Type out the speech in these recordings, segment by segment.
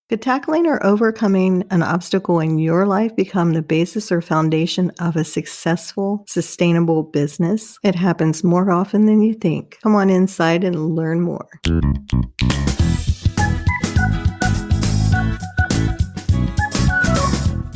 Could tackling or overcoming an obstacle in your life become the basis or foundation of a successful, sustainable business? It happens more often than you think. Come on inside and learn more.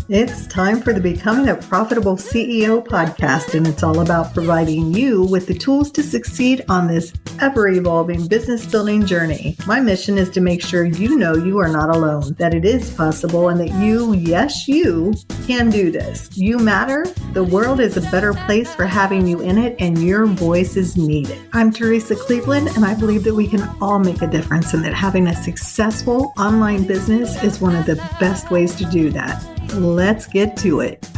It's time for the Becoming a Profitable CEO podcast, and it's all about providing you with the tools to succeed on this ever-evolving business-building journey. My mission is to make sure you know you are not alone, that it is possible, and that you, yes, you, can do this. You matter. The world is a better place for having you in it, and your voice is needed. I'm Teresa Cleveland, and I believe that we can all make a difference, and that having a successful online business is one of the best ways to do that. Let's get to it.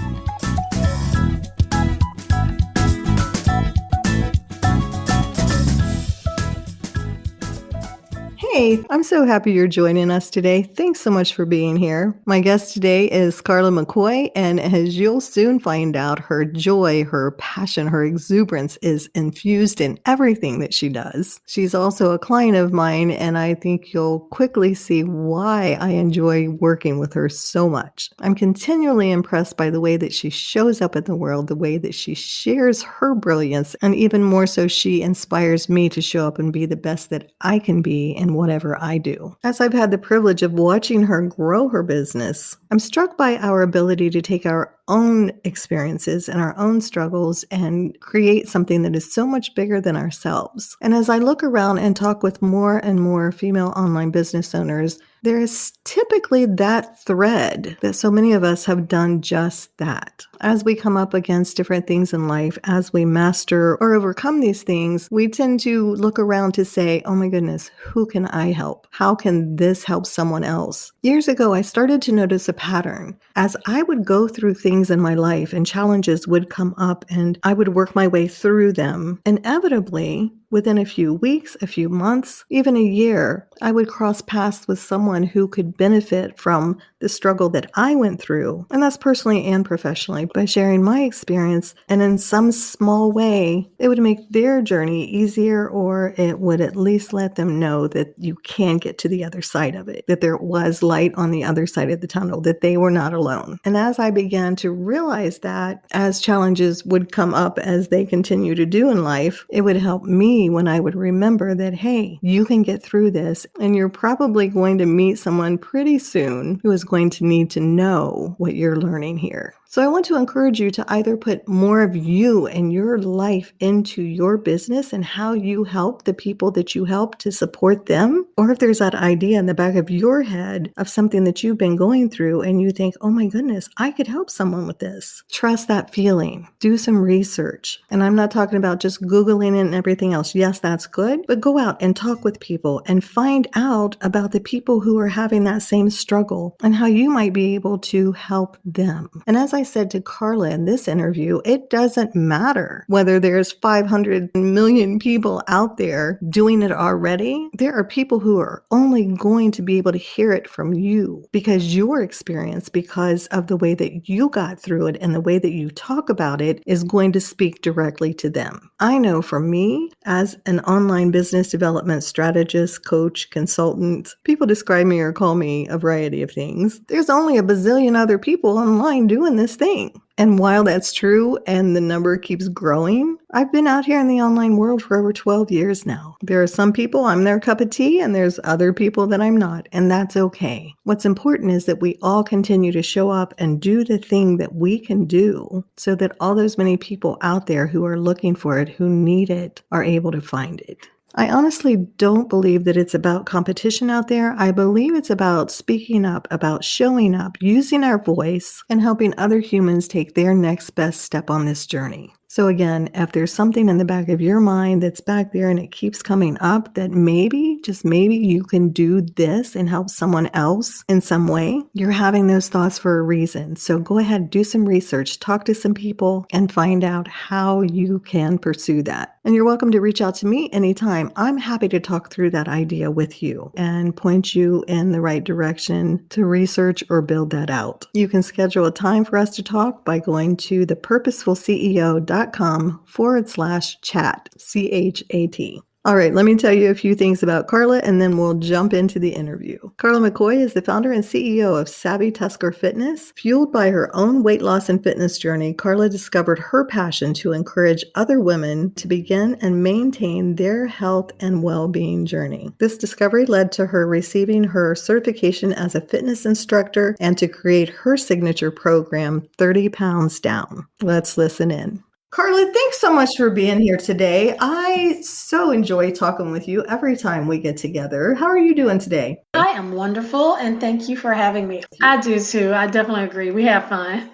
Hey, I'm so happy you're joining us today. Thanks so much for being here. My guest today is Karla McCoy, and as you'll soon find out, her joy, her passion, her exuberance is infused in everything that she does. She's also a client of mine, and I think you'll quickly see why I enjoy working with her so much. I'm continually impressed by the way that she shows up in the world, the way that she shares her brilliance, and even more so, she inspires me to show up and be the best that I can be in whatever I do. As I've had the privilege of watching her grow her business, I'm struck by our ability to take our own experiences and our own struggles and create something that is so much bigger than ourselves. And as I look around and talk with more and more female online business owners, there is typically that thread that so many of us have done just that. As we come up against different things in life, as we master or overcome these things, we tend to look around to say, oh my goodness, who can I help? How can this help someone else? Years ago, I started to notice a pattern. As I would go through things in my life and challenges would come up and I would work my way through them, inevitably, within a few weeks, a few months, even a year, I would cross paths with someone who could benefit from the struggle that I went through, and that's personally and professionally, by sharing my experience. And in some small way, it would make their journey easier, or it would at least let them know that you can get to the other side of it, that there was light on the other side of the tunnel, that they were not alone. And as I began to realize that, as challenges would come up as they continue to do in life, it would help me when I would remember that, hey, you can get through this, and you're probably going to meet someone pretty soon who is going to need to know what you're learning here. So I want to encourage you to either put more of you and your life into your business and how you help the people that you help to support them, or if there's that idea in the back of your head of something that you've been going through and you think, oh my goodness, I could help someone with this. Trust that feeling. Do some research. And I'm not talking about just Googling it and everything else. Yes, that's good, but go out and talk with people and find out about the people who are having that same struggle and how you might be able to help them. And as I said to Carla in this interview, it doesn't matter whether there's 500 million people out there doing it already. There are people who are only going to be able to hear it from you because your experience, because of the way that you got through it and the way that you talk about it, is going to speak directly to them. I know for me, as an online business development strategist, coach, consultant, people describe me or call me a variety of things. There's only a bazillion other people online doing this thing. And while that's true and the number keeps growing, I've been out here in the online world for over 12 years now. There are some people I'm their cup of tea, and there's other people that I'm not, and that's okay. What's important is that we all continue to show up and do the thing that we can do so that all those many people out there who are looking for it, who need it, are able to find it. I honestly don't believe that it's about competition out there. I believe it's about speaking up, about showing up, using our voice, and helping other humans take their next best step on this journey. So again, if there's something in the back of your mind that's back there and it keeps coming up that maybe, just maybe you can do this and help someone else in some way, you're having those thoughts for a reason. So go ahead, do some research, talk to some people, and find out how you can pursue that. And you're welcome to reach out to me anytime. I'm happy to talk through that idea with you and point you in the right direction to research or build that out. You can schedule a time for us to talk by going to thepurposefulceo.com/chat, CHAT. All right, let me tell you a few things about Carla, and then we'll jump into the interview. Carla McCoy is the founder and CEO of Savvy Tusker Fitness. Fueled by her own weight loss and fitness journey, Carla discovered her passion to encourage other women to begin and maintain their health and well-being journey. This discovery led to her receiving her certification as a fitness instructor and to create her signature program, 30 Pounds Down. Let's listen in. Carla, thanks so much for being here today. I so enjoy talking with you every time we get together. How are you doing today? I am wonderful, and thank you for having me. I do too. I definitely agree. We have fun.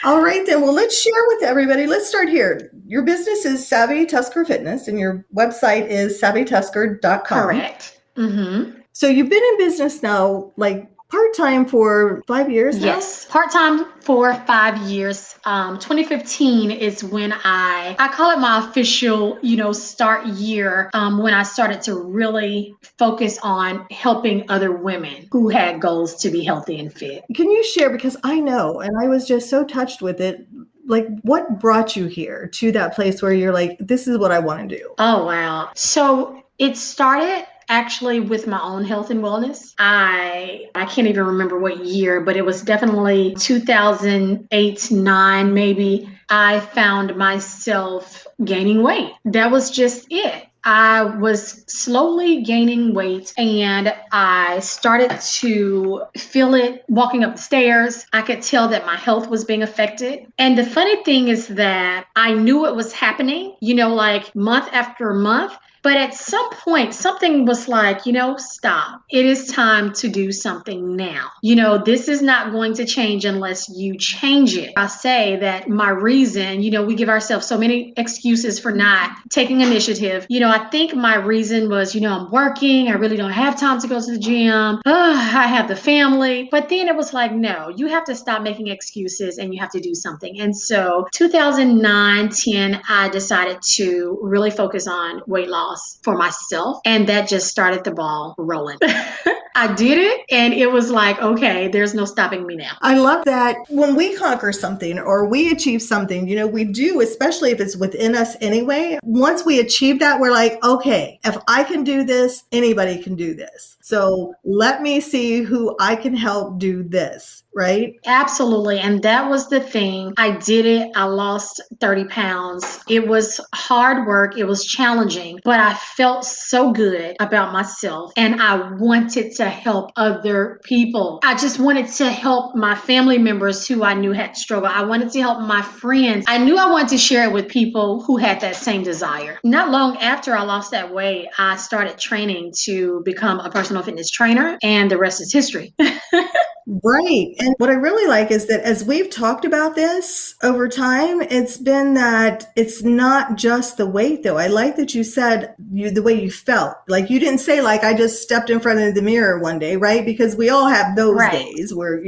All right, then. Well, let's share with everybody. Let's start here. Your business is Savvy Tusker Fitness, and your website is savvytusker.com. Correct. Mm-hmm. So you've been in business now, like part-time for 5 years now? Yes, part-time for 5 years. 2015 is when I call it my official, start year, when I started to really focus on helping other women who had goals to be healthy and fit. Can you share, because I know, and I was just so touched with it, like what brought you here to that place where you're like, this is what I want to do? Oh, wow. So it started actually with my own health and wellness. I can't even remember what year, but it was definitely 2008, 9 maybe. I found myself gaining weight. That was just it. I was slowly gaining weight and I started to feel it walking up the stairs. I could tell that my health was being affected. And the funny thing is that I knew it was happening, like month after month. But at some point, something was like, stop. It is time to do something now. This is not going to change unless you change it. I say that my reason, we give ourselves so many excuses for not taking initiative. I think my reason was, I'm working. I really don't have time to go to the gym. I have the family. But then it was like, no, you have to stop making excuses and you have to do something. And so 2009, 10, I decided to really focus on weight loss for myself, and that just started the ball rolling. I did it, and it was like, okay, there's no stopping me now. I love that when we conquer something or we achieve something, we do, especially if it's within us anyway. Once we achieve that, we're like, okay, if I can do this, anybody can do this. So let me see who I can help do this. Right? Absolutely. And that was the thing. I did it. I lost 30 pounds. It was hard work. It was challenging, but I felt so good about myself and I wanted to help other people. I just wanted to help my family members who I knew had struggled. I wanted to help my friends. I knew I wanted to share it with people who had that same desire. Not long after I lost that weight, I started training to become a personal fitness trainer, and the rest is history. Right. And what I really like is that as we've talked about this over time, it's been that it's not just the weight, though. I like that you said the way you felt. Like you didn't say, like, I just stepped in front of the mirror one day, right? Because we all have those days where,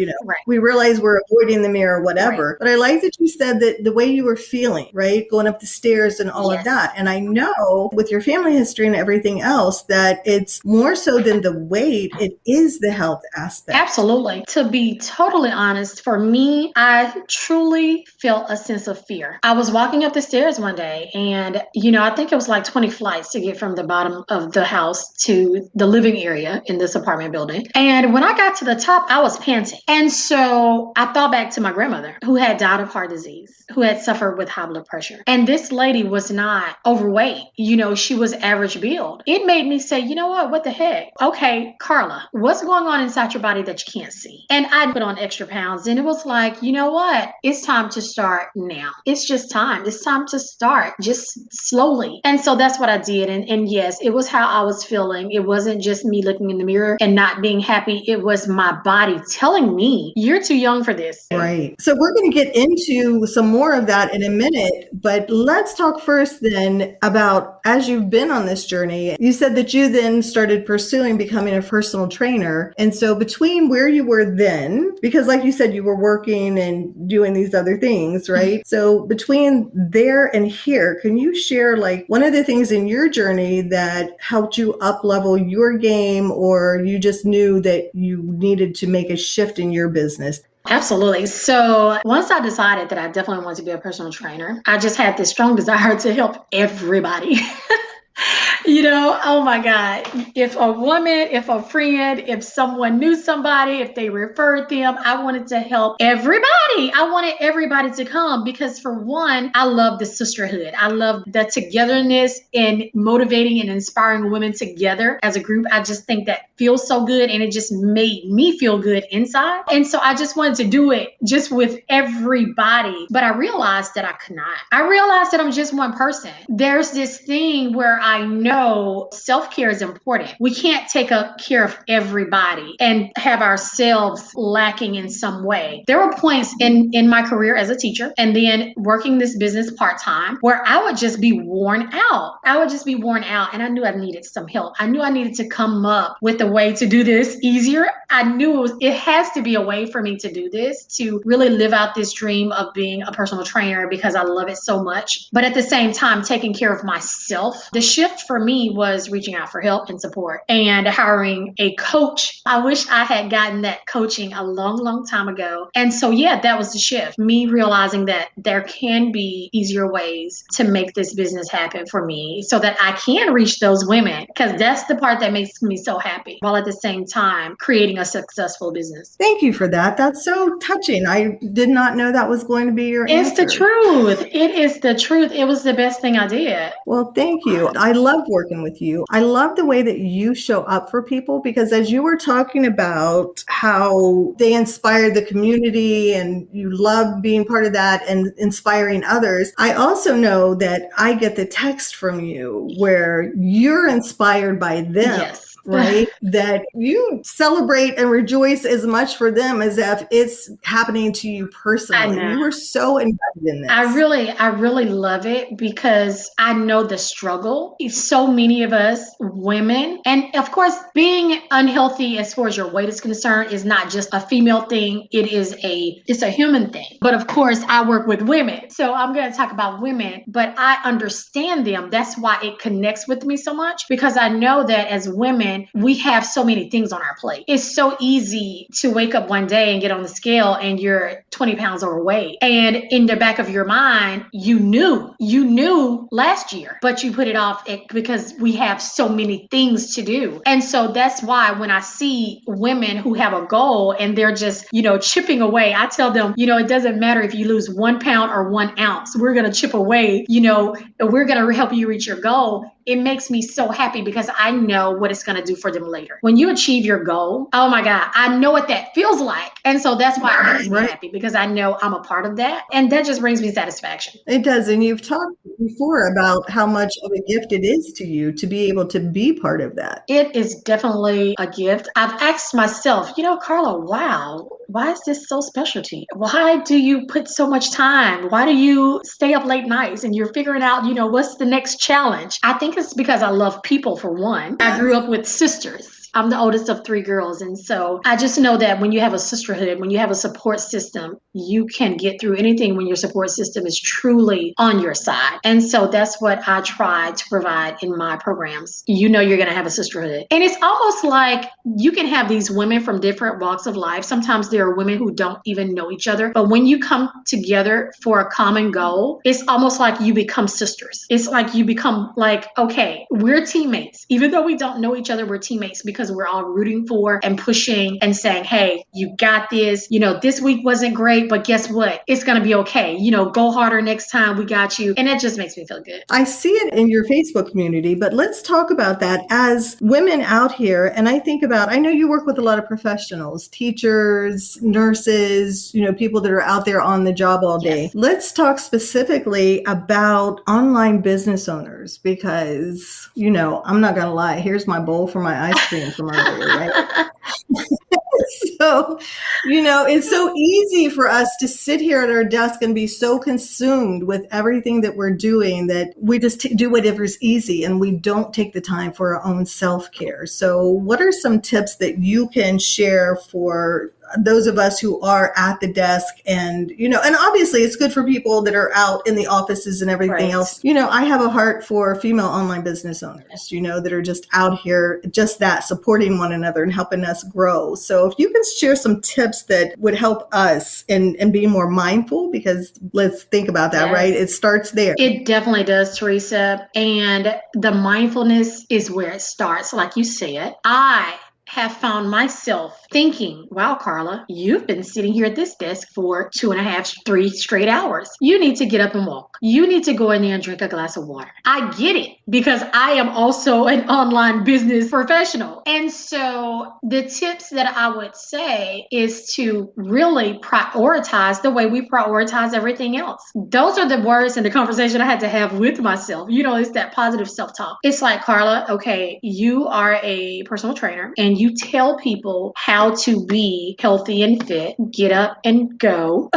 we realize we're avoiding the mirror or whatever. Right. But I like that you said that the way you were feeling, right? Going up the stairs and all of that. And I know with your family history and everything else that it's more so than the weight, it is the health aspect. Absolutely. To be totally honest, for me, I truly felt a sense of fear. I was walking up the stairs one day and, I think it was like 20 flights to get from the bottom of the house to the living area in this apartment building. And when I got to the top, I was panting. And so I thought back to my grandmother who had died of heart disease, who had suffered with high blood pressure. And this lady was not overweight. She was average build. It made me say, what the heck? Okay, Carla, what's going on inside your body that you can't see? And I put on extra pounds and it was like, what? It's time to start now. It's just time. It's time to start just slowly. And so that's what I did. And yes, it was how I was feeling. It wasn't just me looking in the mirror and not being happy. It was my body telling me, you're too young for this. Right. So we're going to get into some more of that in a minute, but let's talk first then about, as you've been on this journey, you said that you then started pursuing becoming a personal trainer. And so between where you were then, because like you said, you were working and doing these other things, right? Mm-hmm. So between there and here, can you share like one of the things in your journey that helped you up level your game, or you just knew that you needed to make a shift in your business? Absolutely. So once I decided that I definitely wanted to be a personal trainer, I just had this strong desire to help everybody. Oh my God. If a woman, if a friend, if someone knew somebody, if they referred them, I wanted to help everybody. I wanted everybody to come because, for one, I love the sisterhood. I love the togetherness and motivating and inspiring women together as a group. I just think that feels so good, and it just made me feel good inside. And so I just wanted to do it just with everybody. But I realized that I could not. I realized that I'm just one person. There's this thing where I know self-care is important. We can't take care of everybody and have ourselves lacking in some way. There were points in my career as a teacher and then working this business part-time where I would just be worn out. I would just be worn out, and I knew I needed some help. I knew I needed to come up with a way to do this easier. I knew it has to be a way for me to do this, to really live out this dream of being a personal trainer because I love it so much. But at the same time, taking care of myself. The shift for me was reaching out for help and support and hiring a coach. I wish I had gotten that coaching a long, long time ago. And so, yeah, that was the shift. Me realizing that there can be easier ways to make this business happen for me so that I can reach those women, because that's the part that makes me so happy, while at the same time creating a successful business. Thank you for that. That's so touching. I did not know that was going to be your answer. It's the truth. It is the truth. It was the best thing I did. Well, thank you. I love working with you. I love the way that you show up for people, because as you were talking about how they inspired the community and you love being part of that and inspiring others, I also know that I get the text from you where you're inspired by them. Yes. Right? That you celebrate and rejoice as much for them as if it's happening to you personally. You were so invested in this. I really love it because I know the struggle. So many of us women, and of course, being unhealthy as far as your weight is concerned is not just a female thing. It's a human thing. But of course, I work with women. So I'm going to talk about women, but I understand them. That's why it connects with me so much, because I know that as women, we have so many things on our plate. It's so easy to wake up one day and get on the scale and you're 20 pounds overweight. And in the back of your mind, you knew last year, but you put it off because we have so many things to do. And so that's why when I see women who have a goal and they're just, chipping away, I tell them, it doesn't matter if you lose 1 pound or 1 ounce, we're going to chip away, we're going to help you reach your goal. It makes me so happy because I know what it's going to do for them later. When you achieve your goal, oh my God, I know what that feels like. And so that's why it makes me happy, because I know I'm a part of that. And that just brings me satisfaction. It does. And you've talked before about how much of a gift it is to you to be able to be part of that. It is definitely a gift. I've asked myself, Carla, wow, why is this so special to you? Why do you put so much time? Why do you stay up late nights and you're figuring out, what's the next challenge? I think it's because I love people, for one. I grew up with sisters. I'm the oldest of 3 girls. And so I just know that when you have a sisterhood, when you have a support system, you can get through anything when your support system is truly on your side. And so that's what I try to provide in my programs. You're going to have a sisterhood. And it's almost like you can have these women from different walks of life. Sometimes there are women who don't even know each other. But when you come together for a common goal, it's almost like you become sisters. It's like you become like, okay, we're teammates. Even though we don't know each other, we're teammates because we're all rooting for and pushing and saying, hey, you got this. This week wasn't great, but guess what? It's going to be okay. Go harder next time. We got you. And it just makes me feel good. I see it in your Facebook community, but let's talk about that as women out here. And I know you work with a lot of professionals, teachers, nurses, people that are out there on the job all day. Yes. Let's talk specifically about online business owners, because, I'm not going to lie. Here's my bowl for my ice cream from earlier, right? So, it's so easy for us to sit here at our desk and be so consumed with everything that we're doing that we just do whatever's easy and we don't take the time for our own self-care. So what are some tips that you can share for those of us who are at the desk and, and obviously it's good for people that are out in the offices and everything else. I have a heart for female online business owners, that are just out here, just that supporting one another and helping us grow. So if you can share some tips that would help us and be more mindful, because let's think about that, right? It starts there. It definitely does, Teresa. And the mindfulness is where it starts. Like you said, I have found myself thinking, wow, Carla, you've been sitting here at this desk for 2.5, 3 straight hours. You need to get up and walk. You need to go in there and drink a glass of water. I get it because I am also an online business professional. And so the tips that I would say is to really prioritize the way we prioritize everything else. Those are the words and the conversation I had to have with myself. It's that positive self-talk. It's like, Carla, okay, you are a personal trainer and you tell people how to be healthy and fit. Get up and go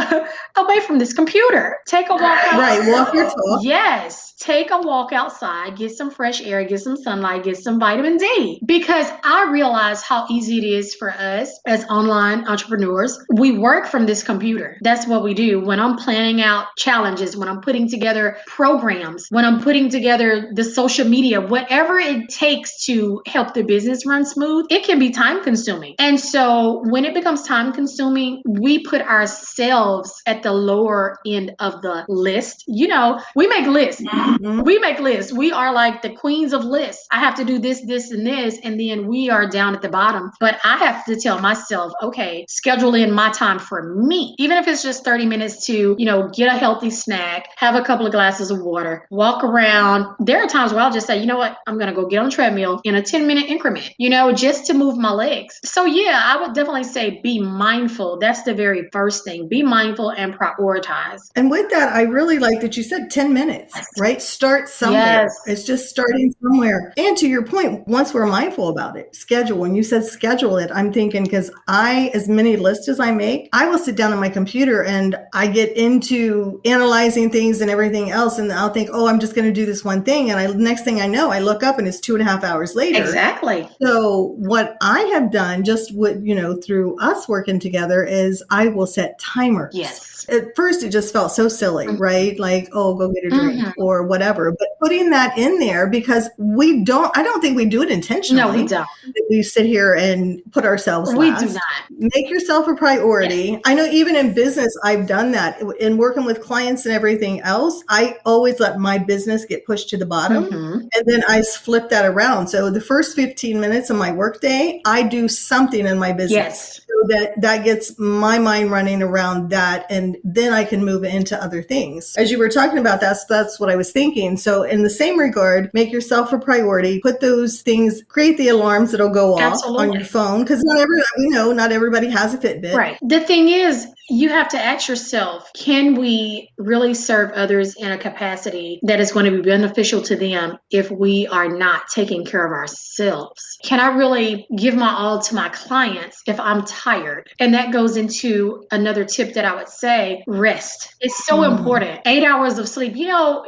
away from this computer. Take a walk outside. Right, walk your talk. Yes, take a walk outside, get some fresh air, get some sunlight, get some vitamin D. Because I realize how easy it is for us as online entrepreneurs. We work from this computer. That's what we do. When I'm planning out challenges, when I'm putting together programs, when I'm putting together the social media, whatever it takes to help the business run smooth, it can be time consuming. And so when it becomes time consuming, we put ourselves at the lower end of the list. We make lists. Mm-hmm. We make lists. We are like the queens of lists. I have to do this, this, and this. And then we are down at the bottom. But I have to tell myself, okay, schedule in my time for me. Even if it's just 30 minutes to, get a healthy snack, have a couple of glasses of water, walk around. There are times where I'll just say, you know what? I'm going to go get on a treadmill in a 10-minute increment, just to move my legs. So yeah, I would definitely say be mindful. That's the very first thing. Be mindful and prioritize. And with that, I really like that you said 10 minutes, right? Start somewhere. Yes. It's just starting somewhere. And to your point, once we're mindful about it, schedule. When you said schedule it, I'm thinking, because as many lists as I make, I will sit down on my computer and I get into analyzing things and everything else. And I'll think, oh, I'm just going to do this one thing. And next thing I know, I look up and it's 2.5 hours later. Exactly. So what I have done just with, through us working together is I will set timers. Yes. At first, it just felt so silly, right? Like, oh, go get a drink or whatever. But putting that in there, because I don't think we do it intentionally. No, we don't. We sit here and put ourselves last. We do not. Make yourself a priority. Yes. I know even in business, I've done that. In working with clients and everything else, I always let my business get pushed to the bottom. Mm-hmm. And then I flip that around. So the first 15 minutes of my workday, I do something in my business. Yes. So that gets my mind running around that. And then I can move into other things. As you were talking about, that's what I was thinking. So in the same regard, make yourself a priority, put those things, create the alarms that'll go off on your phone. Because not everybody has a Fitbit. Right. The thing is, you have to ask yourself, can we really serve others in a capacity that is going to be beneficial to them if we are not taking care of ourselves? Can I really give my all to my clients if I'm tired? And that goes into another tip that I would say, rest. It's so important. 8 hours of sleep.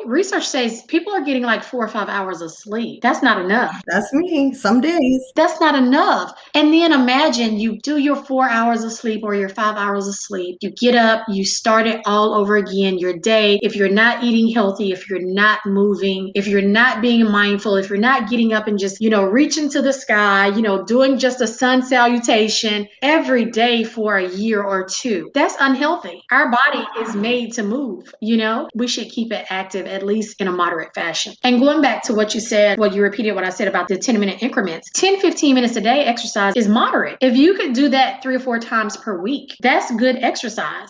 Research says people are getting like 4 or 5 hours of sleep. That's not enough. That's me. Some days. That's not enough. And then imagine you do your 4 hours of sleep or your 5 hours of sleep. You get up, you start it all over again, your day. If you're not eating healthy, if you're not moving, if you're not being mindful, if you're not getting up and just, reaching to the sky, doing just a sun salutation every day for a year or two, that's unhealthy. Our body is made to move, we should keep it active, at least in a moderate fashion. And going back to what you said, you repeated what I said about the 10-minute increments, 10, 15 minutes a day exercise is moderate. If you could do that 3 or 4 times per week, that's good exercise.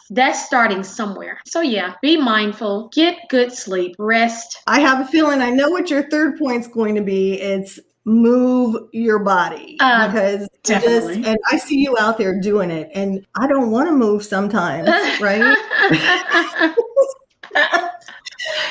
That's starting somewhere. So yeah, be mindful, get good sleep, rest. I have a feeling I know what your third point's going to be. It's move your body, because definitely. And I see you out there doing it, and I don't want to move sometimes, right?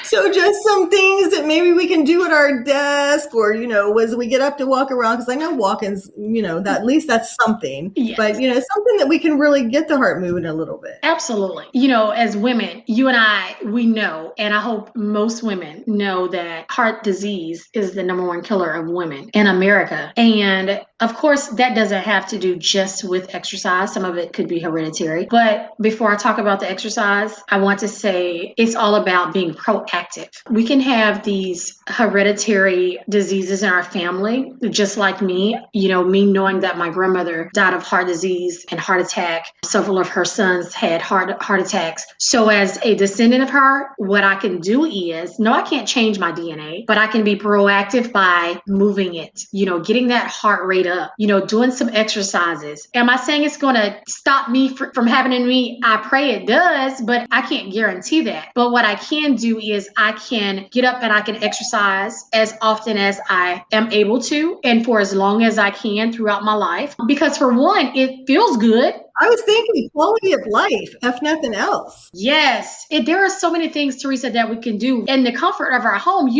So just some things that maybe we can do at our desk, or, as we get up to walk around, because I know walking's, that at least that's something, yes. But, something that we can really get the heart moving a little bit. Absolutely. As women, you and I, we know, and I hope most women know that heart disease is the number 1 killer of women in America. And Of course, that doesn't have to do just with exercise. Some of it could be hereditary. But before I talk about the exercise, I want to say it's all about being proactive. We can have these hereditary diseases in our family, just like me. Me knowing that my grandmother died of heart disease and heart attack. Several of her sons had heart attacks. So as a descendant of her, what I can do is, no, I can't change my DNA, but I can be proactive by moving it, getting that heart rate up, doing some exercises. Am I saying it's going to stop me from happening to me? I pray it does, but I can't guarantee that. But what I can do is I can get up and I can exercise as often as I am able to, and for as long as I can throughout my life. Because for one, it feels good. I was thinking quality of life, if nothing else. Yes. There are so many things, Teresa, that we can do in the comfort of our home.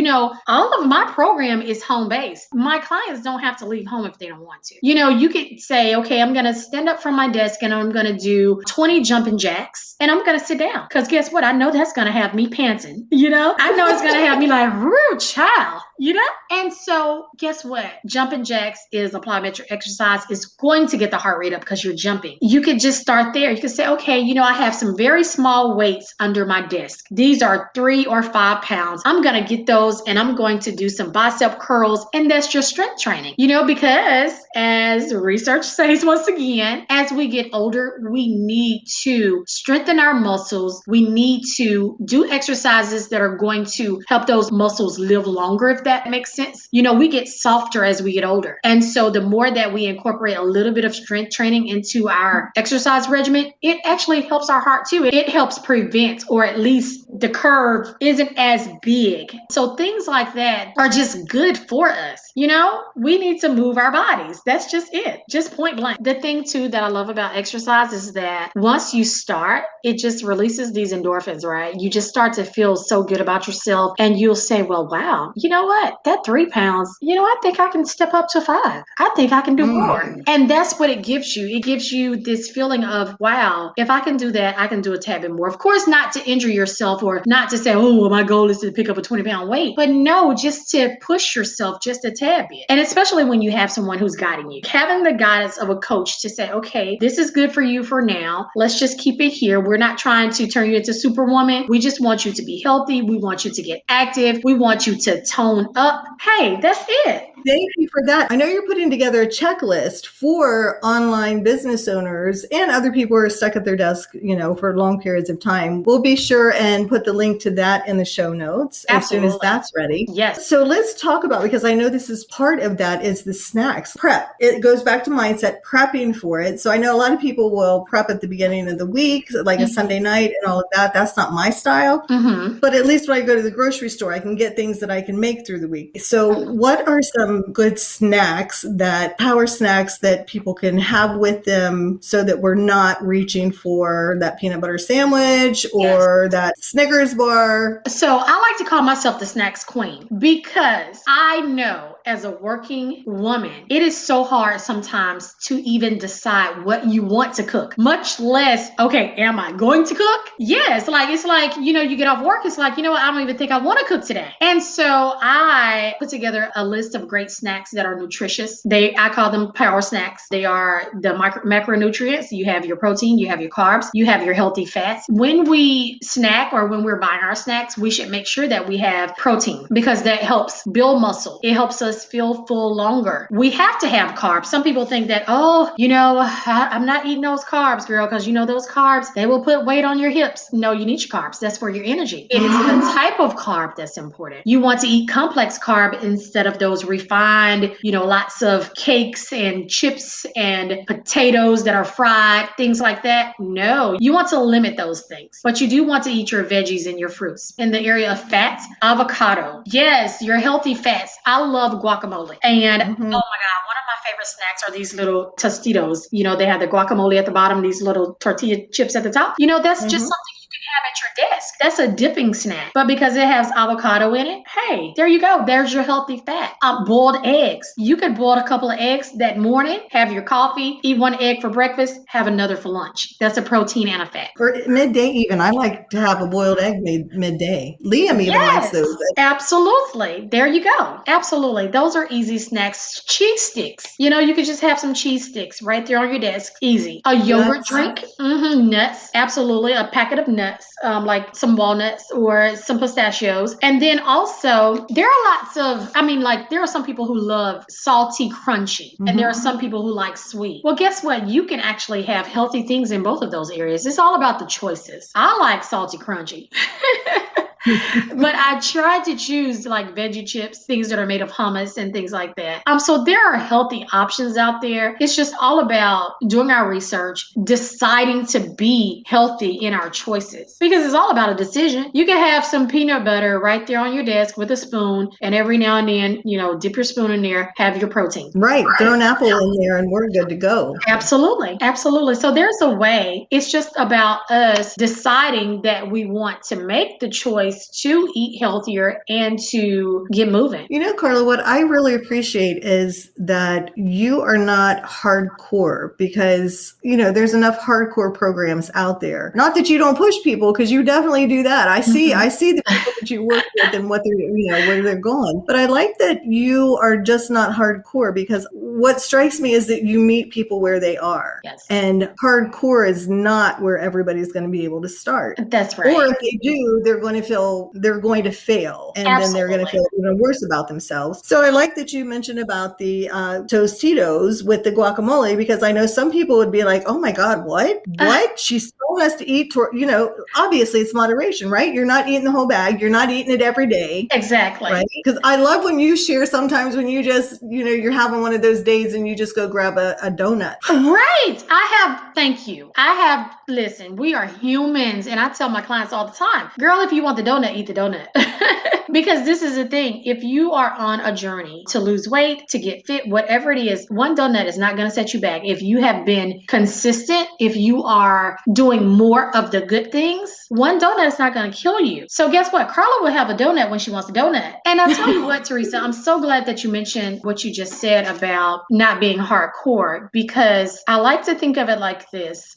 All of my program is home-based. My clients don't have to leave home if they don't want to. You could say, okay, I'm going to stand up from my desk and I'm going to do 20 jumping jacks and I'm going to sit down. Because guess what? I know that's going to have me panting. I know it's going to have me like, woo, child. And so guess what? Jumping jacks is a plyometric exercise. It's going to get the heart rate up because you're jumping. You could just start there. You could say, okay, I have some very small weights under my desk. These are 3 or 5 pounds. I'm going to get those and I'm going to do some bicep curls. And that's just strength training, because as research says, once again, as we get older, we need to strengthen our muscles. We need to do exercises that are going to help those muscles live longer, if that makes sense. We get softer as we get older. And so the more that we incorporate a little bit of strength training into our exercise regimen, it actually helps our heart too. It helps prevent, or at least the curve isn't as big. So things like that are just good for us. We need to move our bodies. That's just it. Just point blank. The thing too that I love about exercise is that once you start, it just releases these endorphins, right? You just start to feel so good about yourself and you'll say, well, wow, you know what? That 3 pounds, I think I can step up to 5. I think I can do more. And that's what it gives you. It gives you this feeling of, wow, if I can do that, I can do a tad bit more. Of course, not to injure yourself or not to say, oh, well, my goal is to pick up a 20-pound weight, but no, just to push yourself just a tad bit. And especially when you have someone who's guiding you, having the guidance of a coach to say, okay, this is good for you for now. Let's just keep it here. We're not trying to turn you into Superwoman. We just want you to be healthy. We want you to get active. We want you to tone up. Hey, that's it. Thank you for that. I know you're putting together a checklist for online business owners and other people who are stuck at their desk, for long periods of time. We'll be sure and put the link to that in the show notes as soon as that's ready. Yes. So let's talk about, because I know this is part of that, is the snacks. Prep. It goes back to mindset, prepping for it. So I know a lot of people will prep at the beginning of the week, like a Sunday night and all of that. That's not my style. But at least when I go to the grocery store, I can get things that I can make through the week. So what are some good snacks, power snacks that people can have with them so that we're not reaching for that peanut butter sandwich or that Snickers bar? So I like to call myself the snacks queen because I know as a working woman, it is so hard sometimes to even decide what you want to cook, much less, okay, am I going to cook? Yes. It's like, you get off work. It's like, I don't even think I want to cook today. And so I put together a list of great snacks that are nutritious. I call them power snacks. They are the macronutrients. You have your protein, you have your carbs, you have your healthy fats. When we snack or when we're buying our snacks, we should make sure that we have protein because that helps build muscle. It helps us feel full longer. We have to have carbs. Some people think that, I'm not eating those carbs, girl, because those carbs, they will put weight on your hips. No, you need your carbs. That's for your energy. It is the type of carb that's important. You want to eat complex carb instead of those refined, lots of cakes and chips and potatoes that are fried, things like that. No, you want to limit those things, but you do want to eat your veggies and your fruits. In the area of fats, avocado. Yes, your healthy fats. I love guacamole. And oh my God, one of my favorite snacks are these little Tostitos. They have the guacamole at the bottom, these little tortilla chips at the top. That's just something have at your desk. That's a dipping snack. But because it has avocado in it, hey, there you go. There's your healthy fat. Boiled eggs. You could boil a couple of eggs that morning, have your coffee, eat one egg for breakfast, have another for lunch. That's a protein and a fat. Or midday even. I like to have a boiled egg made midday. Liam even likes Yes, those. absolutely. There you go. Absolutely. Those are easy snacks. Cheese sticks. You could just have some cheese sticks right there on your desk. Easy. A yogurt Nuts. drink. Nuts. Absolutely. A packet of nuts, like some walnuts or some pistachios. And then also, there are lots of, there are some people who love salty, crunchy, and there are some people who like sweet. Well, guess what? You can actually have healthy things in both of those areas. It's all about the choices. I like salty, crunchy. But I tried to choose like veggie chips, things that are made of hummus and things like that. So there are healthy options out there. It's just all about doing our research, deciding to be healthy in our choices, because it's all about a decision. You can have some peanut butter right there on your desk with a spoon, and every now and then, dip your spoon in there, have your protein. Right. Throw an apple in there and we're good to go. Absolutely. Absolutely. So there's a way. It's just about us deciding that we want to make the choice to eat healthier and to get moving. Carla, what I really appreciate is that you are not hardcore, because, there's enough hardcore programs out there. Not that you don't push people, because you definitely do that. I see the people that you work with and what they're, where they're going. But I like that you are just not hardcore, because what strikes me is that you meet people where they are. Yes. And hardcore is not where everybody's going to be able to start. That's right. Or if they do, they're going to fail, and then they're going to feel even worse about themselves. So I like that you mentioned about the Tostitos with the guacamole, because I know some people would be like, oh my God, what? She's telling us to eat, obviously it's moderation, right? You're not eating the whole bag. You're not eating it every day. Exactly. Right? Because I love when you share sometimes when you just, you're having one of those days and you just go grab a donut. Right. Thank you. Listen, we are humans. And I tell my clients all the time, girl, if you want the donut, eat the donut. Because this is the thing. If you are on a journey to lose weight, to get fit, whatever it is, one donut is not going to set you back. If you have been consistent, if you are doing more of the good things, one donut is not going to kill you. So guess what? Carla will have a donut when she wants a donut. And I'll tell you what, Teresa, I'm so glad that you mentioned what you just said about not being hardcore, because I like to think of it like this.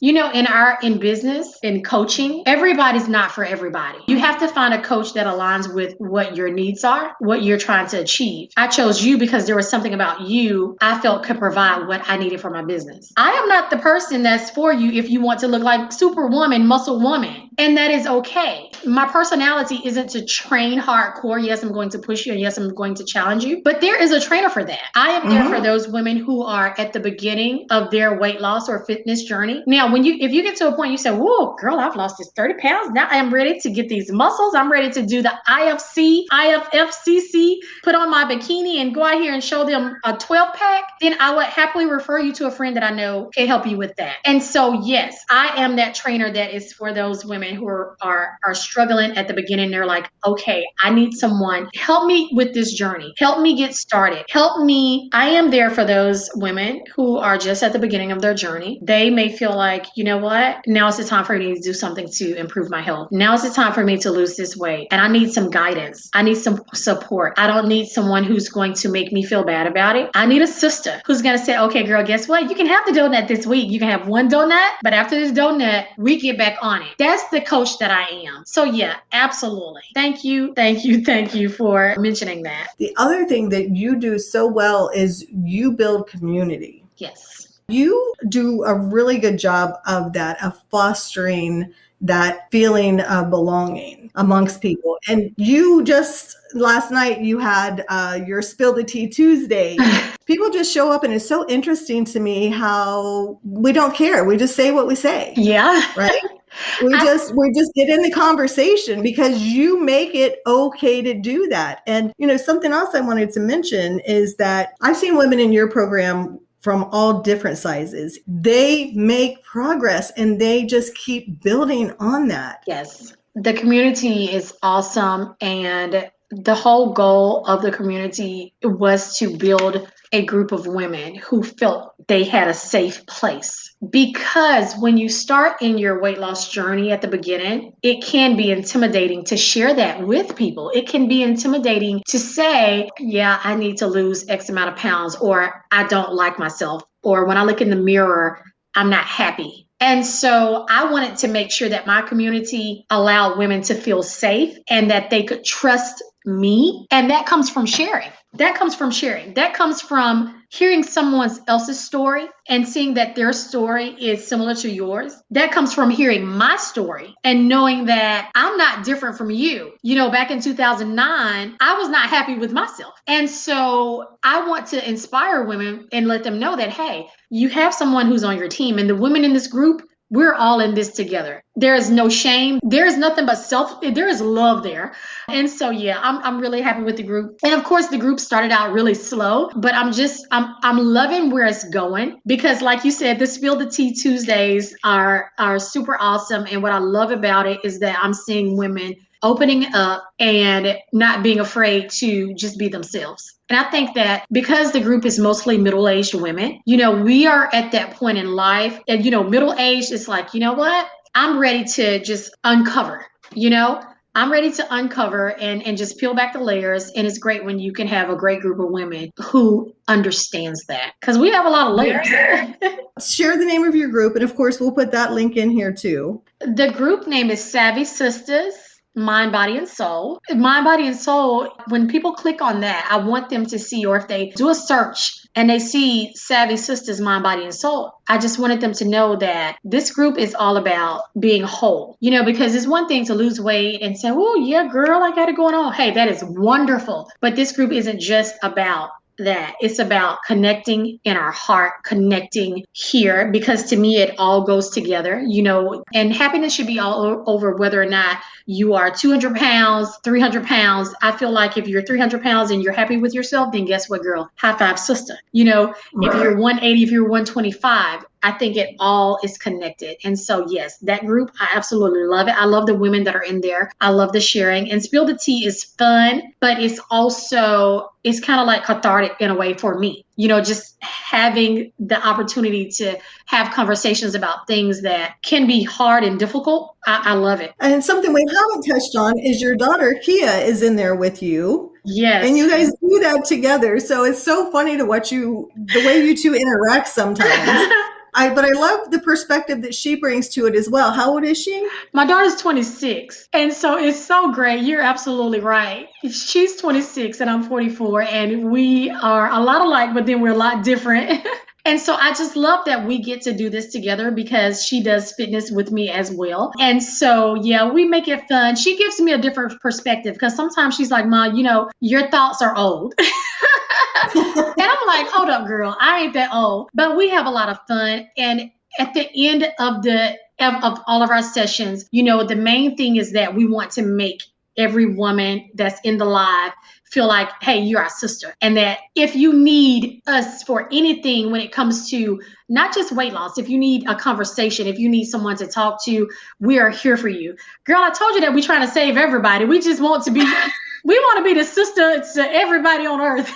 In business, in coaching, everybody's not for everybody. You have to find a coach that aligns with what your needs are, what you're trying to achieve. I chose you because there was something about you I felt could provide what I needed for my business. I am not the person that's for you if you want to look like Superwoman, Muscle Woman. And that is okay. My personality isn't to train hardcore. Yes, I'm going to push you, and yes, I'm going to challenge you. But there is a trainer for that. I am there for those women who are at the beginning of their weight loss or fitness journey. Now, if you get to a point you say, whoa, girl, I've lost this 30 pounds. Now I am ready to get these muscles. I'm ready to do the IFFCC, put on my bikini and go out here and show them a 12-pack. Then I would happily refer you to a friend that I know can help you with that. And so, yes, I am that trainer that is for those women who are struggling at the beginning. They're like, okay, I need someone. Help me with this journey. Help me get started. Help me. I am there for those women who are just at the beginning of their journey. They may feel like, you know what? Now is the time for me to do something to improve my health. Now is the time for me to lose this weight. And I need some guidance. I need some support. I don't need someone who's going to make me feel bad about it. I need a sister who's going to say, okay, girl, guess what? You can have the donut this week. You can have one donut, but after this donut, we get back on it. That's the coach that I am. So yeah, absolutely. Thank you for mentioning that. The other thing that you do so well is you build community. Yes. You do a really good job of that, of fostering that feeling of belonging amongst people. And you just, last night you had your Spill the Tea Tuesday. People just show up, and it's so interesting to me how we don't care. We just say what we say. Yeah. Right? We just get in the conversation because you make it okay to do that. And, something else I wanted to mention is that I've seen women in your program from all different sizes. They make progress and they just keep building on that. Yes. The community is awesome. And The whole goal of the community was to build a group of women who felt they had a safe place. Because when you start in your weight loss journey at the beginning, it can be intimidating to share that with people. It can be intimidating to say, yeah, I need to lose X amount of pounds, or I don't like myself, or when I look in the mirror, I'm not happy. And so I wanted to make sure that my community allowed women to feel safe and that they could trust me. And that comes from sharing. That comes from sharing. That comes from hearing someone else's story and seeing that their story is similar to yours. That comes from hearing my story and knowing that I'm not different from you. You know, back in 2009, I was not happy with myself. And so I want to inspire women and let them know that, hey, you have someone who's on your team, and the women in this group, we're all in this together. There is no shame. There is nothing but there is love there. And so, yeah, I'm really happy with the group. And of course, the group started out really slow, but I'm loving where it's going because, like you said, the Spill the Tea Tuesdays are super awesome. And what I love about it is that I'm seeing women opening up and not being afraid to just be themselves. And I think that because the group is mostly middle-aged women, you know, we are at that point in life, and, you know, middle-aged is like, you know what? I'm ready to just uncover, you know? I'm ready to uncover and just peel back the layers. And it's great when you can have a great group of women who understands that because we have a lot of layers. Share the name of your group. And of course, we'll put that link in here too. The group name is Savvy Sistahs. Mind, Body, and Soul. Mind, Body, and Soul, when people click on that, I want them to see, or if they do a search and they see Savvy Sistahs, Mind, Body, and Soul, I just wanted them to know that this group is all about being whole. You know, because it's one thing to lose weight and say, oh, yeah, girl, I got it going on. Hey, that is wonderful. But this group isn't just about that. It's about connecting in our heart, connecting here, because to me, it all goes together, you know, and happiness should be all over whether or not you are 200 pounds, 300 pounds. I feel like if you're 300 pounds and you're happy with yourself, then guess what, girl? High five, sister. You know, if you're 180, if you're 125, I think it all is connected. And so, yes, that group, I absolutely love it. I love the women that are in there. I love the sharing. And Spill the Tea is fun, but it's also, it's kind of like cathartic in a way for me. You know, just having the opportunity to have conversations about things that can be hard and difficult. I love it. And something we haven't touched on is your daughter, Kia, is in there with you. Yes. And you guys do that together. So it's so funny to watch the way you two interact sometimes. But I love the perspective that she brings to it as well. How old is she? My daughter's 26. And so it's so great. You're absolutely right. She's 26 and I'm 44. And we are a lot alike, but then we're a lot different. And so I just love that we get to do this together because she does fitness with me as well. And so, yeah, we make it fun. She gives me a different perspective because sometimes she's like, Mom, you know, your thoughts are old. And I'm like, hold up, girl, I ain't that old. But we have a lot of fun. And at the end of all of our sessions, you know, the main thing is that we want to make every woman that's in the live feel like, hey, you're our sister. And that if you need us for anything when it comes to not just weight loss, if you need a conversation, if you need someone to talk to, we are here for you. Girl, I told you that we're trying to save everybody. We just want to be, we want to be the sister to everybody on earth.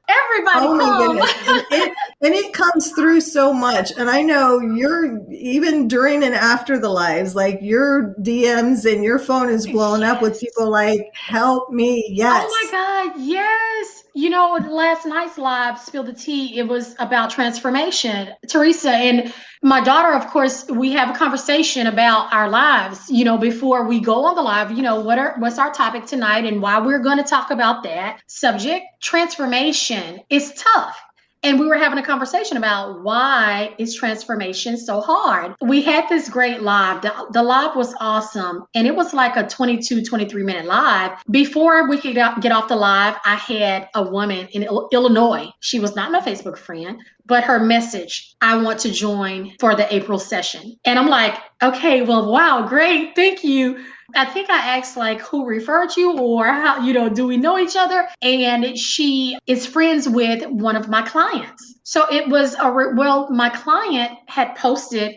Everybody my goodness. And it comes through so much. And I know you're, even during and after the lives, like your DMs and your phone is blowing up with people like, help me. Yes. Oh my God. Yes. You know, last night's live, Spill the Tea, it was about transformation. Teresa and my daughter, of course, we have a conversation about our lives, you know, before we go on the live, you know, what's our topic tonight and why we're going to talk about that subject. Transformation is tough. And we were having a conversation about why is transformation so hard. We had this great live. The live was awesome. And it was like a 22, 23-minute live. Before we could get off the live, I had a woman in Illinois. She was not my Facebook friend, but her message, I want to join for the April session. And I'm like, okay, well, wow, great. Thank you. I think I asked like who referred you or how, you know, do we know each other? And she is friends with one of my clients. So it was well, my client had posted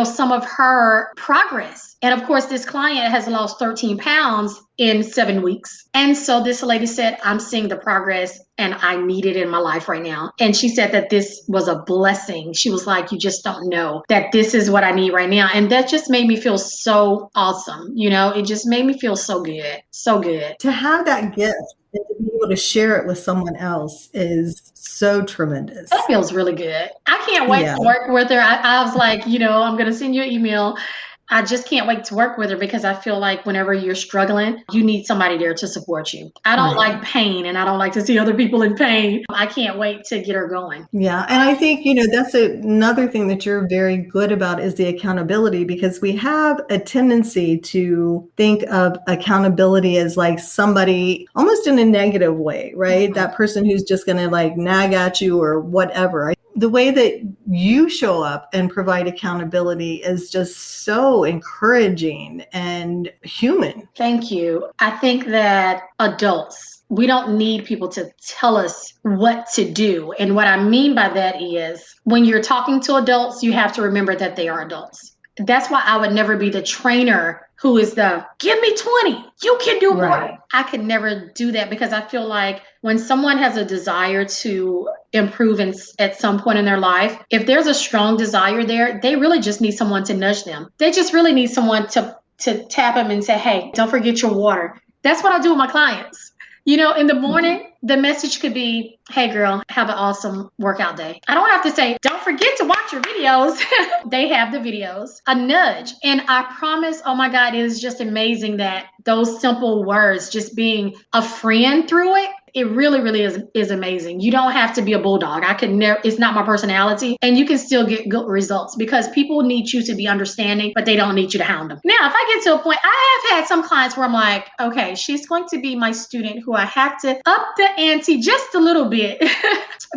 some of her progress. And of course, this client has lost 13 pounds in 7 weeks. And so this lady said, I'm seeing the progress and I need it in my life right now. And she said that this was a blessing. She was like, you just don't know that this is what I need right now. And that just made me feel so awesome. It just made me feel so good. So good. To have that gift and to be able to share it with someone else is so tremendous. That feels really good. I can't wait to work with her. I was like, I'm going to send you an email. I just can't wait to work with her because I feel like whenever you're struggling, you need somebody there to support you. I don't like pain and I don't like to see other people in pain. I can't wait to get her going. Yeah. And I think, that's another thing that you're very good about is the accountability, because we have a tendency to think of accountability as like somebody almost in a negative way, right? Mm-hmm. That person who's just going to like nag at you or whatever. The way that you show up and provide accountability is just so encouraging and human. Thank you. I think that adults, we don't need people to tell us what to do. And what I mean by that is when you're talking to adults, you have to remember that they are adults. That's why I would never be the trainer who is the, give me 20, you can do more. I could never do that because I feel like when someone has a desire to improve at some point in their life, if there's a strong desire there, they really just need someone to nudge them. They just really need someone to tap them and say, hey, don't forget your water. That's what I do with my clients. In the morning, the message could be, hey, girl, have an awesome workout day. I don't have to say, don't forget to watch your videos. They have the videos, a nudge. And I promise, oh, my God, it is just amazing that those simple words, just being a friend through it, it really, really is amazing. You don't have to be a bulldog. I could never, it's not my personality. And you can still get good results because people need you to be understanding, but they don't need you to hound them. Now, if I get to a point, I have had some clients where I'm like, okay, she's going to be my student who I have to up the ante just a little bit.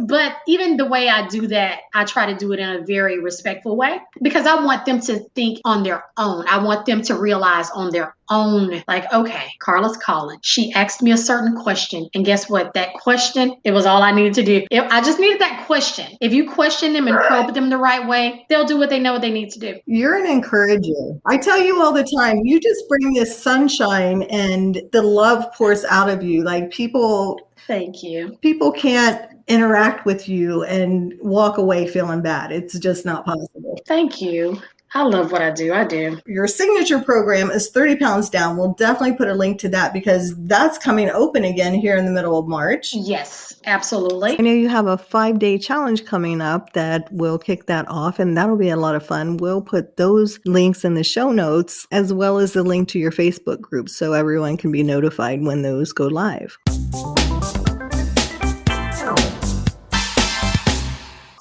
But even the way I do that, I try to do it in a very respectful way because I want them to think on their own. I want them to realize on their own, like, okay, Carla's calling. She asked me a certain question. And guess what? That question, it was all I needed to do. I just needed that question. If you question them and probe them the right way, they'll do what they know what they need to do. You're an encourager. I tell you all the time, you just bring this sunshine and the love pours out of you. Like Thank you. People can't interact with you and walk away feeling bad. It's just not possible. Thank you. I love what I do. I do. Your signature program is 30 pounds down. We'll definitely put a link to that because that's coming open again here in the middle of March. Yes, absolutely. I know you have a 5-day challenge coming up that will kick that off, and that'll be a lot of fun. We'll put those links in the show notes as well as the link to your Facebook group so everyone can be notified when those go live.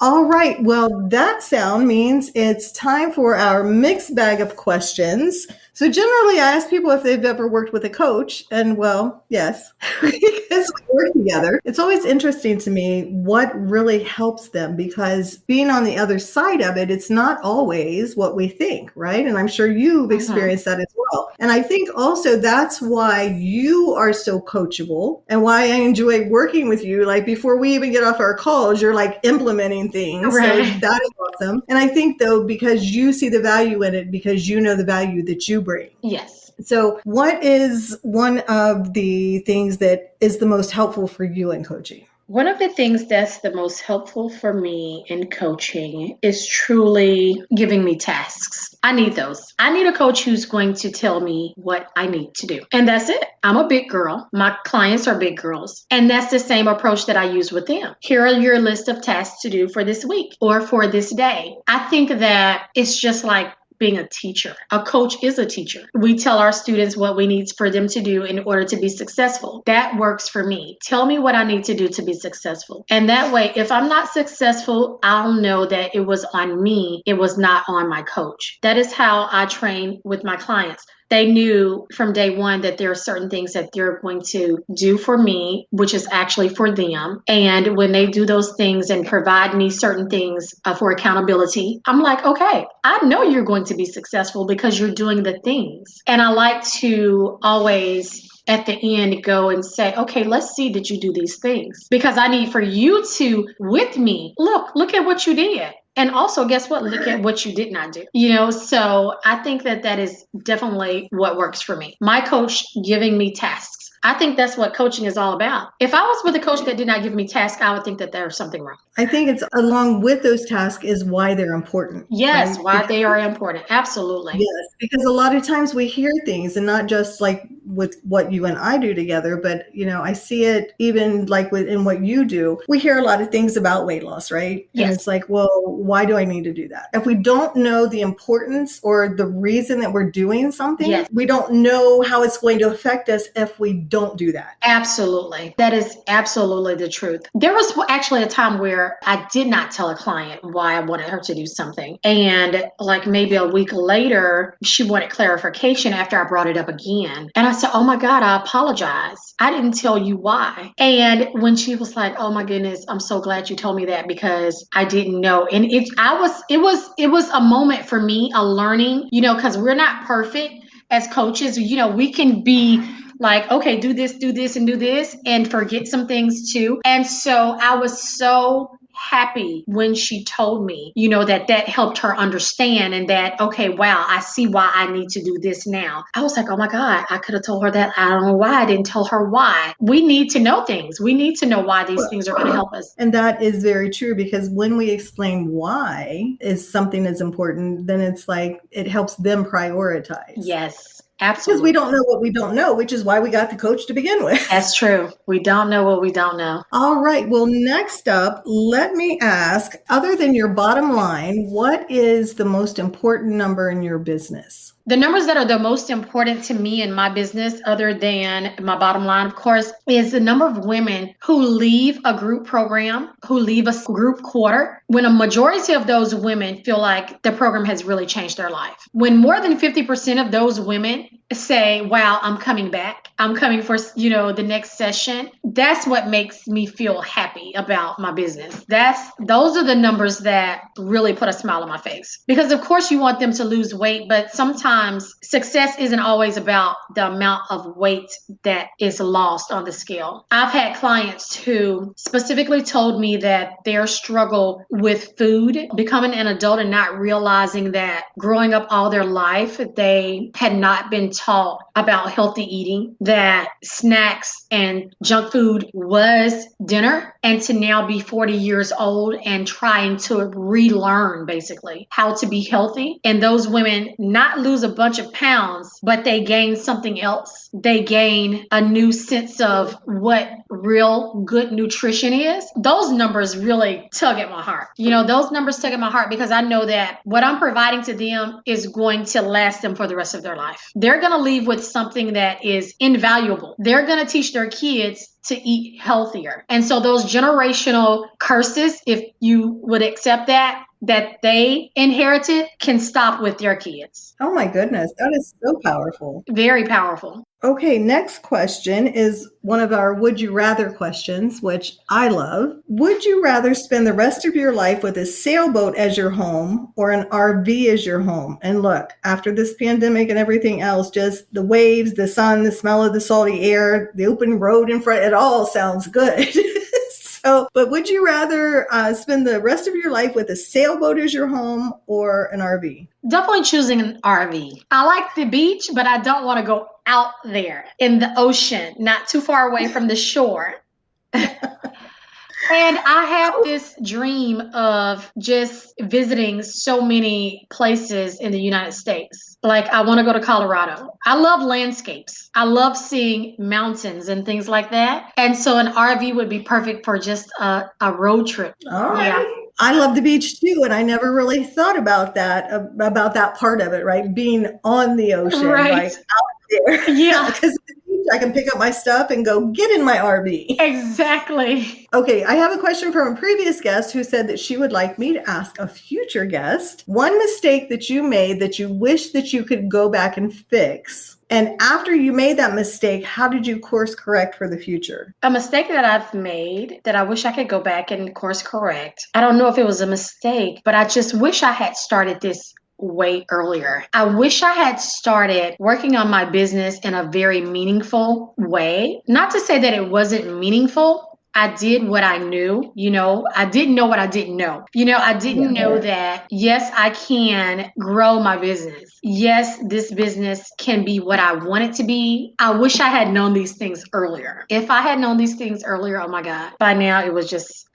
All right. Well, that sound means it's time for our mixed bag of questions. So generally, I ask people if they've ever worked with a coach. And well, yes, because we work together. It's always interesting to me what really helps them because being on the other side of it, it's not always what we think, right? And I'm sure you've experienced that as well. And I think also that's why you are so coachable and why I enjoy working with you. Like before we even get off our calls, you're like implementing things. Right. So that is awesome. And I think though, because you see the value in it, because you know the value that you bring. Yes. So what is one of the things that is the most helpful for you in coaching? One of the things that's the most helpful for me in coaching is truly giving me tasks. I need those. I need a coach who's going to tell me what I need to do. And that's it. I'm a big girl. My clients are big girls. And that's the same approach that I use with them. Here are your list of tasks to do for this week or for this day. I think that it's just like being a teacher. A coach is a teacher. We tell our students what we need for them to do in order to be successful. That works for me. Tell me what I need to do to be successful. And that way, if I'm not successful, I'll know that it was on me. It was not on my coach. That is how I train with my clients. They knew from day one that there are certain things that they're going to do for me, which is actually for them. And when they do those things and provide me certain things for accountability, I'm like, okay, I know you're going to be successful because you're doing the things. And I like to always at the end go and say, okay, let's see that you do these things because I need for you to, with me, look at what you did. And also, guess what? Look at what you did not do. So I think that is definitely what works for me. My coach giving me tasks. I think that's what coaching is all about. If I was with a coach that did not give me tasks, I would think that there's something wrong. I think it's along with those tasks is why they're important. Yes, Right? why they are important. Absolutely. Yes, because a lot of times we hear things, and not just like with what you and I do together, but I see it even like in what you do. We hear a lot of things about weight loss, right? Yes. And it's like, well, why do I need to do that? If we don't know the importance or the reason that we're doing something, Yes. we don't know how it's going to affect us if we don't do that. Absolutely. That is absolutely the truth. There was actually a time where I did not tell a client why I wanted her to do something. And like maybe a week later, she wanted clarification after I brought it up again. And I said, oh my God, I apologize. I didn't tell you why. And when she was like, oh my goodness, I'm so glad you told me that because I didn't know. And it was a moment for me, a learning, because we're not perfect as coaches. We can be like, okay, do this, and do this, and forget some things too. And so I was so happy when she told me, that helped her understand, and that, okay, wow, I see why I need to do this now. I was like, oh my God, I could have told her that. I don't know why I didn't tell her why. We need to know things. We need to know why these things are going to help us. And that is very true, because when we explain why is something is important, then it's like it helps them prioritize. Yes. Absolutely. Because we don't know what we don't know, which is why we got the coach to begin with. That's true. We don't know what we don't know. All right. Well, next up, let me ask, other than your bottom line, what is the most important number in your business? The numbers that are the most important to me in my business, other than my bottom line, of course, is the number of women who leave a group program, who leave a group quarter, when a majority of those women feel like the program has really changed their life. When more than 50% of those women say, wow, I'm coming back. I'm coming for, the next session. That's what makes me feel happy about my business. Those are the numbers that really put a smile on my face. Because of course you want them to lose weight, but sometimes success isn't always about the amount of weight that is lost on the scale. I've had clients who specifically told me that their struggle with food, becoming an adult and not realizing that growing up all their life, they had not been taught about healthy eating, that snacks and junk food was dinner, and to now be 40 years old and trying to relearn basically how to be healthy. And those women not lose a bunch of pounds, but they gain something else. They gain a new sense of what real good nutrition is. Those numbers really tug at my heart. Those numbers tug at my heart because I know that what I'm providing to them is going to last them for the rest of their life. They're going to leave with something that is invaluable. They're going to teach their kids to eat healthier. And so those generational curses, if you would accept that they inherited, can stop with their kids. Oh my goodness, that is so powerful. Very powerful. Okay, next question is one of our would you rather questions, which I love. Would you rather spend the rest of your life with a sailboat as your home or an RV as your home? And look, after this pandemic and everything else, just the waves, the sun, the smell of the salty air, the open road in front, it all sounds good. But would you rather spend the rest of your life with a sailboat as your home or an RV? Definitely choosing an RV. I like the beach, but I don't want to go out there in the ocean, not too far away from the shore. And I have this dream of just visiting so many places in the United States. Like I want to go to Colorado. I love landscapes. I love seeing mountains and things like that. And so an RV would be perfect for just a road trip. All right. Yeah. I love the beach too, and I never really thought about that part of it, right? Being on the ocean, right. Like out there. Yeah. Because I can pick up my stuff and go get in my RV. Exactly. Okay, I have a question from a previous guest who said that she would like me to ask a future guest one mistake that you made that you wish that you could go back and fix. And after you made that mistake, how did you course correct for the future? A mistake that I've made that I wish I could go back and course correct. I don't know if it was a mistake, but I just wish I had started this way earlier. I wish I had started working on my business in a very meaningful way. Not to say that it wasn't meaningful, I did what I knew. I didn't know what I didn't know. I didn't know that, yes, I can grow my business. Yes, this business can be what I want it to be. I wish I had known these things earlier. If I had known these things earlier, oh my God, by now I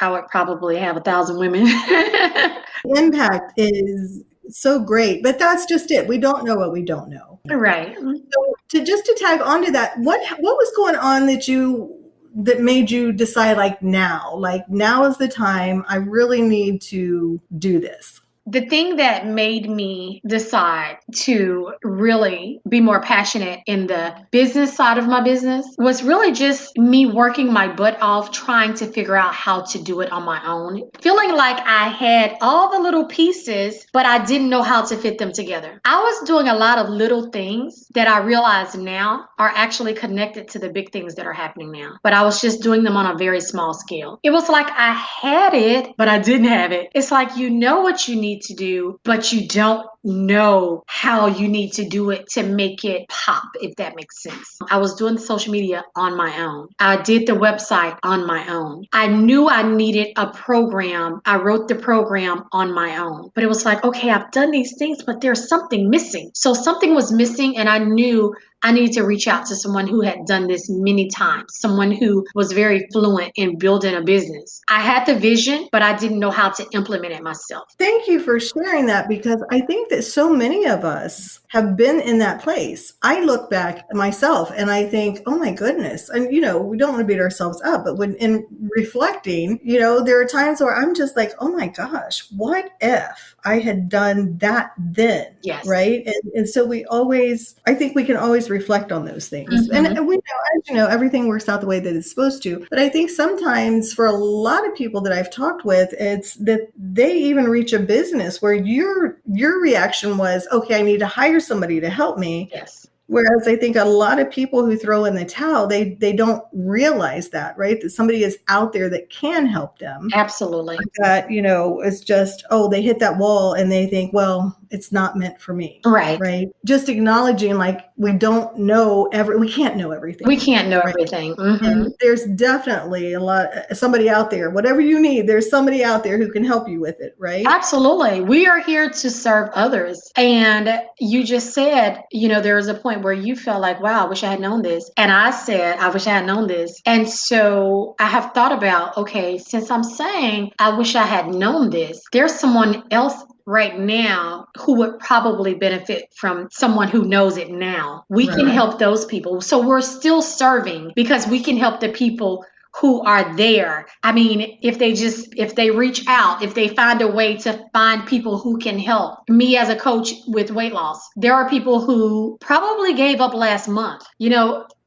would probably have 1,000 women. The impact is so great, but that's just it. We don't know what we don't know. Right. So to tag onto that, what was going on that made you decide like now is the time, I really need to do this? The thing that made me decide to really be more passionate in the business side of my business was really just me working my butt off trying to figure out how to do it on my own. Feeling like I had all the little pieces, but I didn't know how to fit them together. I was doing a lot of little things that I realize now are actually connected to the big things that are happening now. But I was just doing them on a very small scale. It was like I had it, but I didn't have it. It's like you know what you need to do, but you don't know how you need to do it to make it pop, if that makes sense. I was doing social media on my own. I did the website on my own. I knew I needed a program. I wrote the program on my own. But it was like, okay, I've done these things, but there's something missing. So something was missing, and I knew I needed to reach out to someone who had done this many times, someone who was very fluent in building a business. I had the vision, but I didn't know how to implement it myself. Thank you for sharing that, because I think that so many of us have been in that place. I look back at myself and I think, oh my goodness. And, we don't want to beat ourselves up, but when in reflecting, there are times where I'm just like, oh my gosh, what if I had done that then? Yes. Right. And so I think we can always reflect on those things. Mm-hmm. And we know, as everything works out the way that it's supposed to. But I think sometimes for a lot of people that I've talked with, it's that they even reach a business where your reaction was, okay, I need to hire somebody to help me. Yes. Whereas I think a lot of people who throw in the towel, they don't realize that, right? That somebody is out there that can help them. Absolutely. That, it's just, they hit that wall and they think, well, it's not meant for me. Right. Right. Just acknowledging like we don't know we can't know everything. We can't know everything. Mm-hmm. And there's definitely somebody out there, whatever you need, there's somebody out there who can help you with it, right? Absolutely. We are here to serve others. And you just said, there was a point where you felt like, wow, I wish I had known this. And I said, I wish I had known this. And so I have thought about, okay, since I'm saying I wish I had known this, there's someone else right now who would probably benefit from someone who knows it now. We can help those people. So we're still serving because we can help the people who are there. I mean, if they reach out, if they find a way to find people who can help me as a coach with weight loss, there are people who probably gave up last month.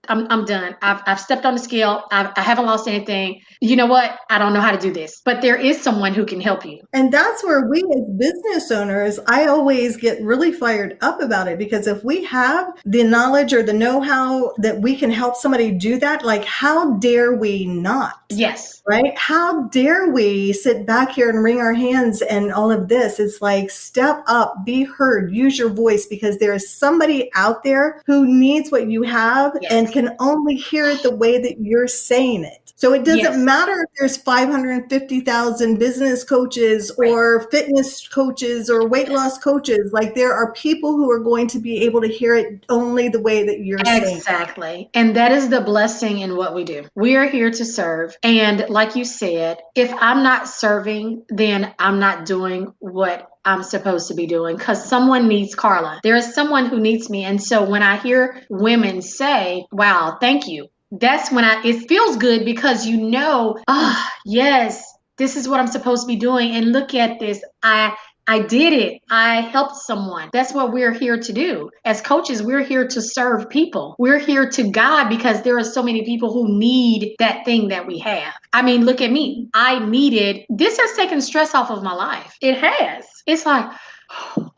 I'm done. I've stepped on the scale. I haven't lost anything. You know what? I don't know how to do this, but there is someone who can help you. And that's where we as business owners, I always get really fired up about it, because if we have the knowledge or the know-how that we can help somebody do that, like how dare we not? Yes. Right? How dare we sit back here and wring our hands and all of this? It's like, step up, be heard, use your voice, because there is somebody out there who needs what you have and can only hear it the way that you're saying it. So it doesn't matter if there's 550,000 business coaches or fitness coaches or weight loss coaches. Like, there are people who are going to be able to hear it only the way that you're saying. Exactly. And that is the blessing in what we do. We are here to serve. And like you said, if I'm not serving, then I'm not doing what I'm supposed to be doing, because someone needs Carla. There is someone who needs me. And so when I hear women say, wow, thank you, that's when it feels good, because yes, this is what I'm supposed to be doing. And look at this. I did it. I helped someone. That's what we're here to do. As coaches, we're here to serve people. We're here to guide, because there are so many people who need that thing that we have. I mean, look at me. This has taken stress off of my life. It has. It's like,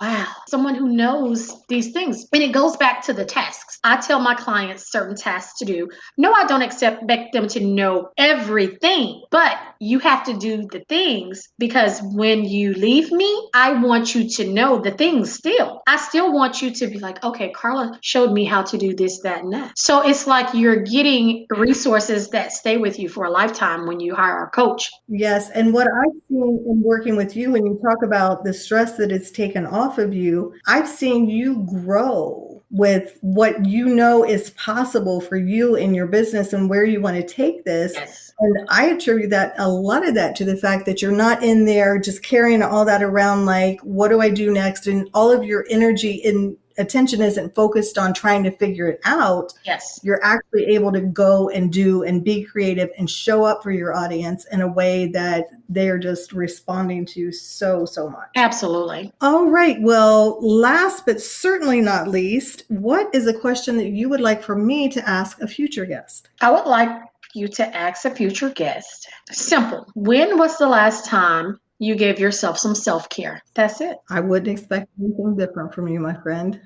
wow, someone who knows these things. And it goes back to the tasks. I tell my clients certain tasks to do. No, I don't expect them to know everything, but you have to do the things, because when you leave me, I want you to know the things still. I still want you to be like, okay, Carla showed me how to do this, that, and that. So it's like you're getting resources that stay with you for a lifetime when you hire a coach. Yes. And what I've seen in working with you, when you talk about the stress that it's taken off of you, I've seen you grow with what you know is possible for you in your business and where you want to take this. Yes. And I attribute that, a lot of that, to the fact that you're not in there just carrying all that around like, what do I do next? And all of your energy and attention isn't focused on trying to figure it out. Yes. You're actually able to go and do and be creative and show up for your audience in a way that they're just responding to so much. Absolutely. All right. Well, last but certainly not least, what is a question that you would like for me to ask a future guest? I would like you to ask a future guest. Simple. When was the last time you gave yourself some self-care? That's it. I wouldn't expect anything different from you, my friend.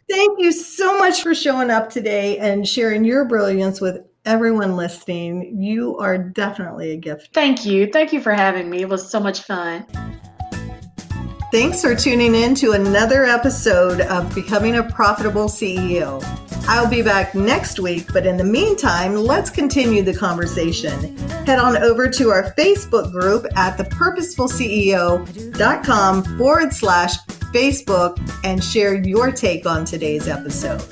Thank you so much for showing up today and sharing your brilliance with everyone listening. You are definitely a gift. Thank you. Thank you for having me. It was so much fun. Thanks for tuning in to another episode of Becoming a Profitable CEO. I'll be back next week, but in the meantime, let's continue the conversation. Head on over to our Facebook group at thepurposefulceo.com/Facebook and share your take on today's episode.